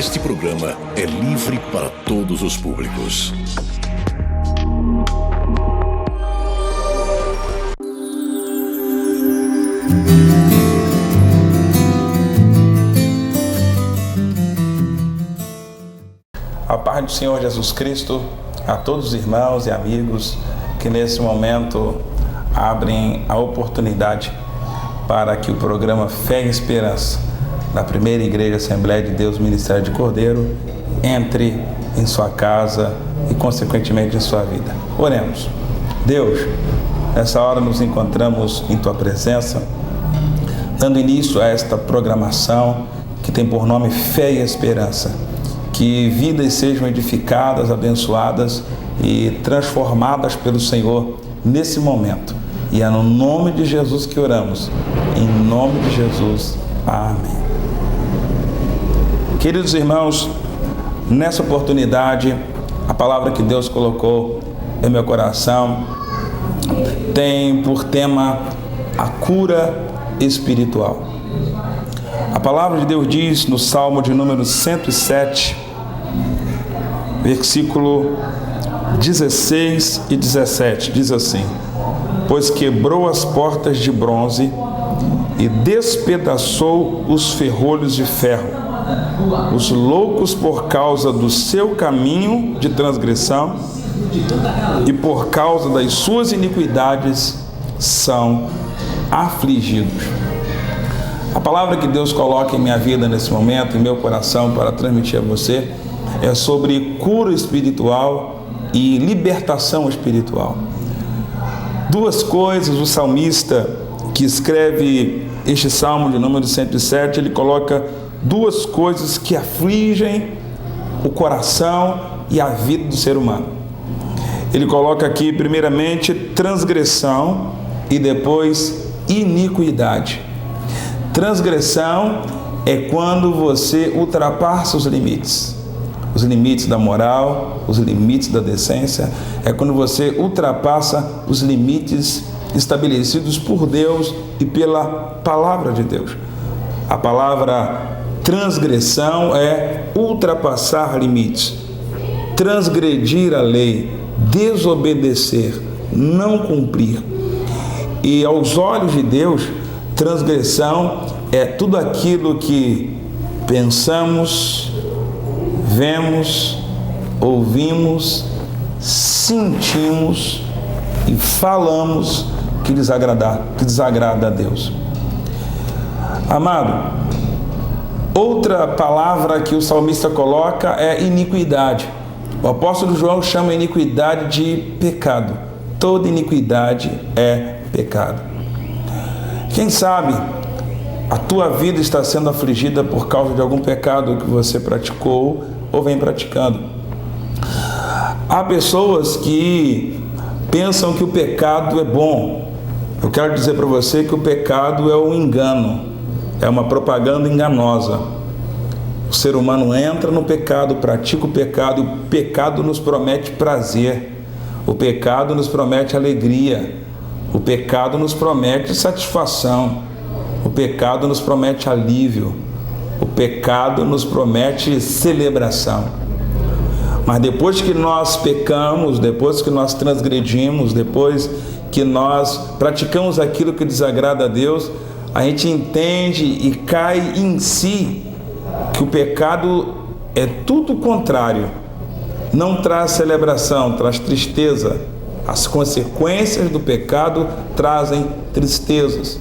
Este programa é livre para todos os públicos. A paz do Senhor Jesus Cristo a todos os irmãos e amigos que nesse momento abrem a oportunidade para que o programa Fé e Esperança da Primeira Igreja Assembleia de Deus Ministério de Cordeiro entre em sua casa e consequentemente em sua vida. Oremos. Deus, nessa hora nos encontramos em Tua presença, dando início a esta programação que tem por nome Fé e Esperança. Que vidas sejam edificadas, abençoadas e transformadas pelo Senhor nesse momento. E é no nome de Jesus que oramos. Em nome de Jesus. Amém. Queridos irmãos, nessa oportunidade, a palavra que Deus colocou em meu coração tem por tema a cura espiritual. A palavra de Deus diz no Salmo de número 107, versículo 16 e 17, diz assim: pois quebrou as portas de bronze e despedaçou os ferrolhos de ferro. Os loucos, por causa do seu caminho de transgressão e por causa das suas iniquidades, são afligidos. A palavra que Deus coloca em minha vida nesse momento, em meu coração, para transmitir a você, é sobre cura espiritual e libertação espiritual. Duas coisas, o salmista que escreve este salmo de número 107, ele coloca duas coisas que afligem o coração e a vida do ser humano. Ele coloca aqui, primeiramente, transgressão e depois iniquidade. Transgressão é quando você ultrapassa os limites da moral, os limites da decência, é quando você ultrapassa os limites estabelecidos por Deus e pela palavra de Deus. A palavra transgressão é ultrapassar limites, transgredir a lei, desobedecer, não cumprir. E aos olhos de Deus, transgressão é tudo aquilo que pensamos, vemos, ouvimos, sentimos e falamos que desagrada a Deus. Amado, outra palavra que o salmista coloca é iniquidade. O apóstolo João chama iniquidade de pecado. Toda iniquidade é pecado. Quem sabe a tua vida está sendo afligida por causa de algum pecado que você praticou ou vem praticando. Há pessoas que pensam que o pecado é bom. Eu quero dizer para você que o pecado é um engano, é uma propaganda enganosa. O ser humano entra no pecado, pratica o pecado, e o pecado nos promete prazer, o pecado nos promete alegria, o pecado nos promete satisfação, o pecado nos promete alívio, o pecado nos promete celebração. Mas depois que nós pecamos, depois que nós transgredimos, depois que nós praticamos aquilo que desagrada a Deus, a gente entende e cai em si que o pecado é tudo o contrário. Não traz celebração, traz tristeza. As consequências do pecado trazem tristezas.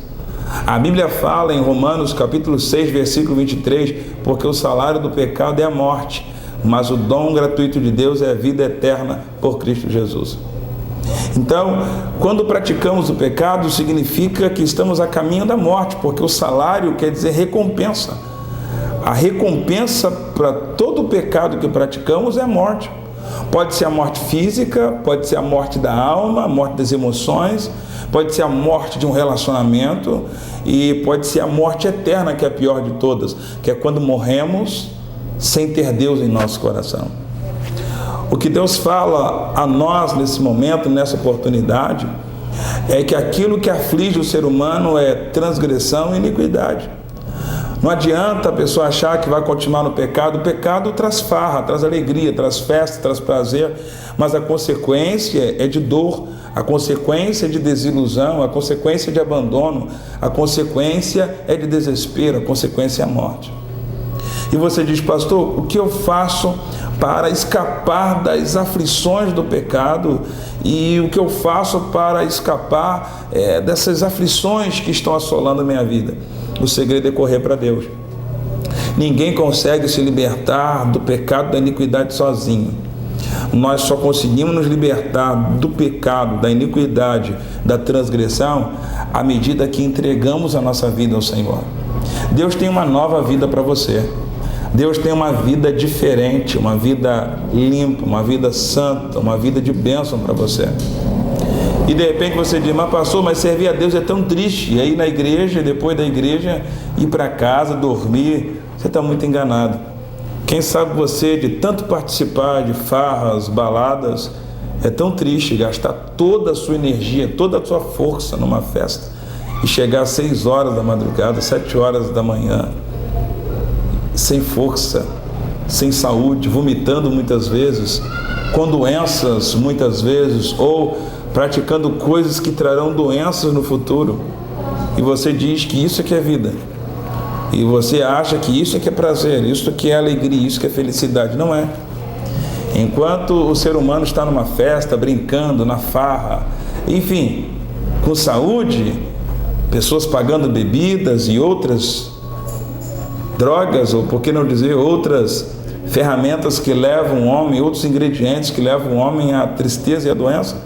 A Bíblia fala em Romanos capítulo 6, versículo 23, porque o salário do pecado é a morte, mas o dom gratuito de Deus é a vida eterna por Cristo Jesus. Então, quando praticamos o pecado, significa que estamos a caminho da morte, porque o salário quer dizer recompensa. A recompensa para todo o pecado que praticamos é a morte. Pode ser a morte física, pode ser a morte da alma, a morte das emoções, pode ser a morte de um relacionamento e pode ser a morte eterna, que é a pior de todas, que é quando morremos sem ter Deus em nosso coração. O que Deus fala a nós nesse momento, nessa oportunidade, é que aquilo que aflige o ser humano é transgressão e iniquidade. Não adianta a pessoa achar que vai continuar no pecado. O pecado traz farra, traz alegria, traz festa, traz prazer, mas a consequência é de dor, a consequência é de desilusão, a consequência é de abandono, a consequência é de desespero, a consequência é a morte. E você diz: pastor, o que eu faço para escapar das aflições do pecado? E o que eu faço para escapar dessas aflições que estão assolando a minha vida? O segredo é correr para Deus. Ninguém consegue se libertar do pecado, da iniquidade sozinho. Nós só conseguimos nos libertar do pecado, da iniquidade, da transgressão, à medida que entregamos a nossa vida ao Senhor. Deus tem uma nova vida para você. Deus tem uma vida diferente, uma vida limpa, uma vida santa, uma vida de bênção para você. E de repente você diz: mas pastor, mas servir a Deus é tão triste. E aí na igreja, depois da igreja, ir para casa, dormir. Você está muito enganado. Quem sabe você, de tanto participar de farras, baladas, é tão triste gastar toda a sua energia, toda a sua força numa festa e chegar às 6 horas da madrugada, 7 horas da manhã, sem força, sem saúde, vomitando muitas vezes, com doenças muitas vezes, ou praticando coisas que trarão doenças no futuro. E você diz que isso é que é vida. E você acha que isso é que é prazer, isso que é alegria, isso que é felicidade. Não é. Enquanto o ser humano está numa festa, brincando, na farra, enfim, com saúde, pessoas pagando bebidas e outras drogas, ou por que não dizer outras ferramentas que levam o homem, outros ingredientes que levam o homem à tristeza e à doença.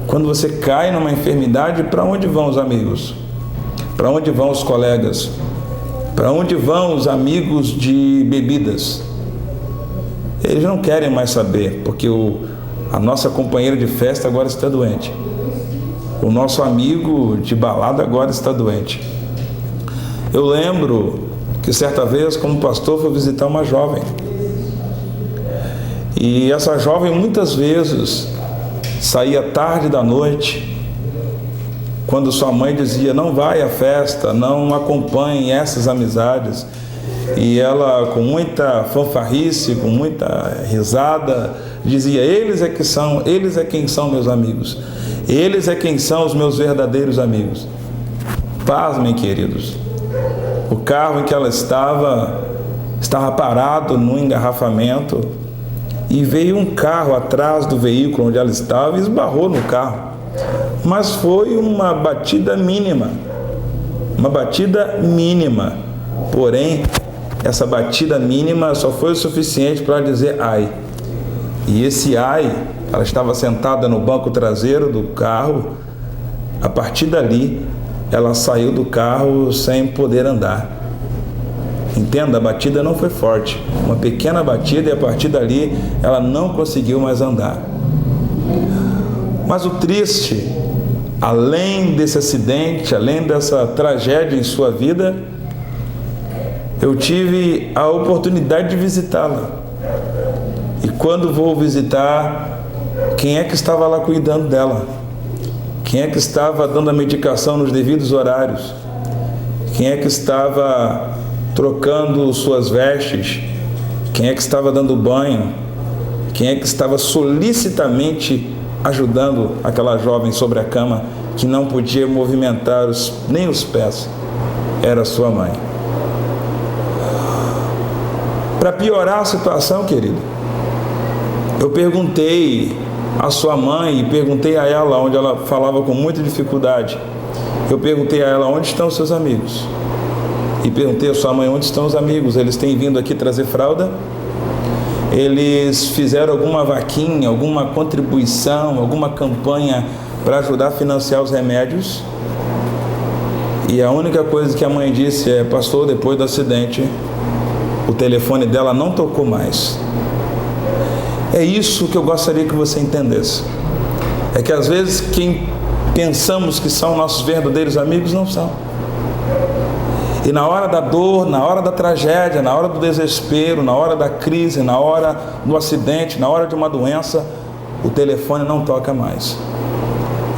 Quando você cai numa enfermidade, para onde vão os amigos? Para onde vão os colegas? Para onde vão os amigos de bebidas? Eles não querem mais saber, porque a nossa companheira de festa agora está doente. O nosso amigo de balada agora está doente. Eu lembro que certa vez, como pastor, fui visitar uma jovem. E essa jovem muitas vezes saía tarde da noite, quando sua mãe dizia: não vai à festa, não acompanhe essas amizades. E ela, com muita fanfarrice, com muita risada, dizia: eles é quem são meus amigos, eles é quem são os meus verdadeiros amigos. Pasmem, queridos, o carro em que ela estava parado num engarrafamento, e veio um carro atrás do veículo onde ela estava e esbarrou no carro. Mas foi uma batida mínima, porém essa batida mínima só foi o suficiente para dizer ai. E esse ai, ela estava sentada no banco traseiro do carro. A partir dali ela saiu do carro sem poder andar. Entenda, a batida não foi forte, uma pequena batida, e a partir dali ela não conseguiu mais andar. Mas o triste, além desse acidente, além dessa tragédia em sua vida, eu tive a oportunidade de visitá-la. E quando vou visitar, quem é que estava lá cuidando dela? Quem é que estava dando a medicação nos devidos horários? Quem é que estava trocando suas vestes? Quem é que estava dando banho? Quem é que estava solicitamente ajudando aquela jovem sobre a cama, que não podia movimentar nem os pés? Era sua mãe. Para piorar a situação, querido, eu perguntei à sua mãe, e perguntei a ela, onde ela falava com muita dificuldade, eu perguntei a ela: onde estão seus amigos? E perguntei à sua mãe: onde estão os amigos? Eles têm vindo aqui trazer fralda? Eles fizeram alguma vaquinha, alguma contribuição, alguma campanha para ajudar a financiar os remédios? E a única coisa que a mãe disse é: pastor, depois do acidente, o telefone dela não tocou mais. É isso que eu gostaria que você entendesse. É que às vezes quem pensamos que são nossos verdadeiros amigos não são. E na hora da dor, na hora da tragédia, na hora do desespero, na hora da crise, na hora do acidente, na hora de uma doença, o telefone não toca mais.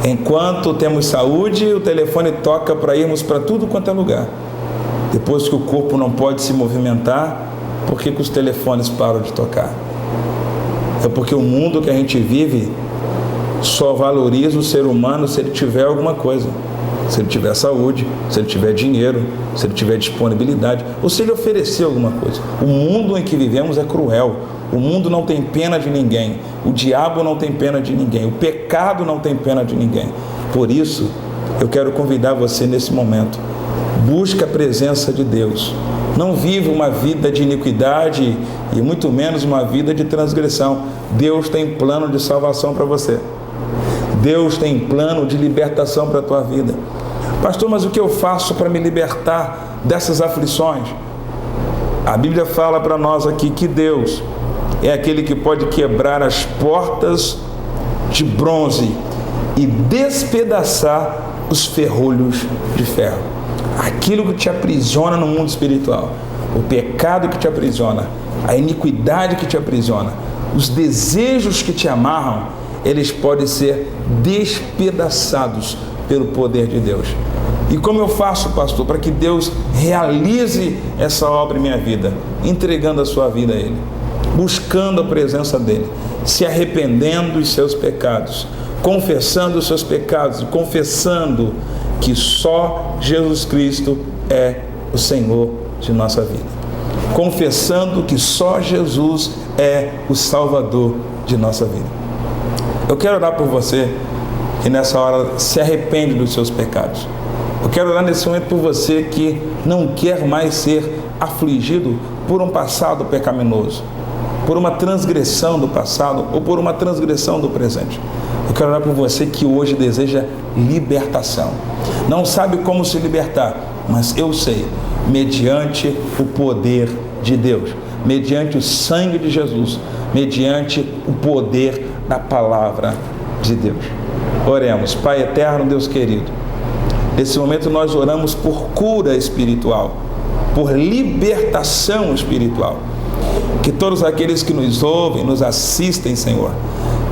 Enquanto temos saúde, o telefone toca para irmos para tudo quanto é lugar. Depois que o corpo não pode se movimentar, por que os telefones param de tocar? É porque o mundo que a gente vive só valoriza o ser humano se ele tiver alguma coisa. Se ele tiver saúde, se ele tiver dinheiro, se ele tiver disponibilidade, ou se ele oferecer alguma coisa. O mundo em que vivemos é cruel. O mundo não tem pena de ninguém. O diabo não tem pena de ninguém. O pecado não tem pena de ninguém. Por isso, eu quero convidar você nesse momento. Busque a presença de Deus. Não viva uma vida de iniquidade e muito menos uma vida de transgressão. Deus tem plano de salvação para você. Deus tem plano de libertação para a tua vida. Pastor, mas o que eu faço para me libertar dessas aflições? A Bíblia fala para nós aqui que Deus é aquele que pode quebrar as portas de bronze e despedaçar os ferrolhos de ferro. Aquilo que te aprisiona no mundo espiritual, o pecado que te aprisiona, a iniquidade que te aprisiona, os desejos que te amarram, eles podem ser despedaçados pelo poder de Deus. E como eu faço, pastor, para que Deus realize essa obra em minha vida? Entregando a sua vida a Ele, buscando a presença dEle, se arrependendo dos seus pecados, confessando os seus pecados, confessando que só Jesus Cristo é o Senhor de nossa vida, confessando que só Jesus é o Salvador de nossa vida. Eu quero orar por você que nessa hora se arrepende dos seus pecados. Eu quero orar nesse momento por você que não quer mais ser afligido por um passado pecaminoso, por uma transgressão do passado ou por uma transgressão do presente. Eu quero orar por você que hoje deseja libertação. Não sabe como se libertar, mas eu sei, mediante o poder de Deus, mediante o sangue de Jesus, mediante o poder da palavra de Deus. Oremos. Pai eterno, Deus querido, nesse momento nós oramos por cura espiritual, por libertação espiritual. Que todos aqueles que nos ouvem, nos assistem, Senhor,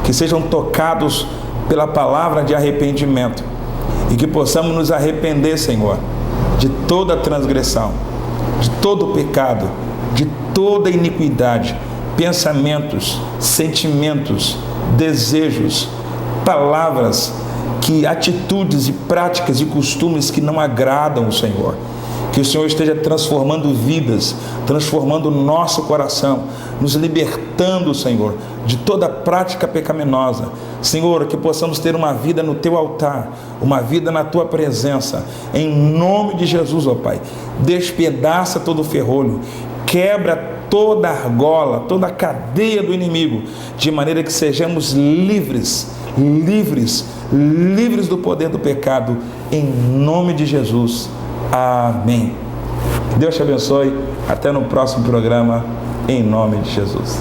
que sejam tocados pela palavra de arrependimento e que possamos nos arrepender, Senhor, de toda transgressão, de todo pecado, de toda iniquidade, pensamentos, sentimentos, desejos, palavras, atitudes e práticas e costumes que não agradam o Senhor. Que o Senhor esteja transformando vidas, transformando o nosso coração, nos libertando, Senhor, de toda prática pecaminosa. Senhor, que possamos ter uma vida no Teu altar, uma vida na Tua presença. Em nome de Jesus, ó Pai, despedaça todo o ferrolho, quebra toda a argola, toda a cadeia do inimigo, de maneira que sejamos livres do poder do pecado, em nome de Jesus. Amém. Deus te abençoe. Até no próximo programa, em nome de Jesus.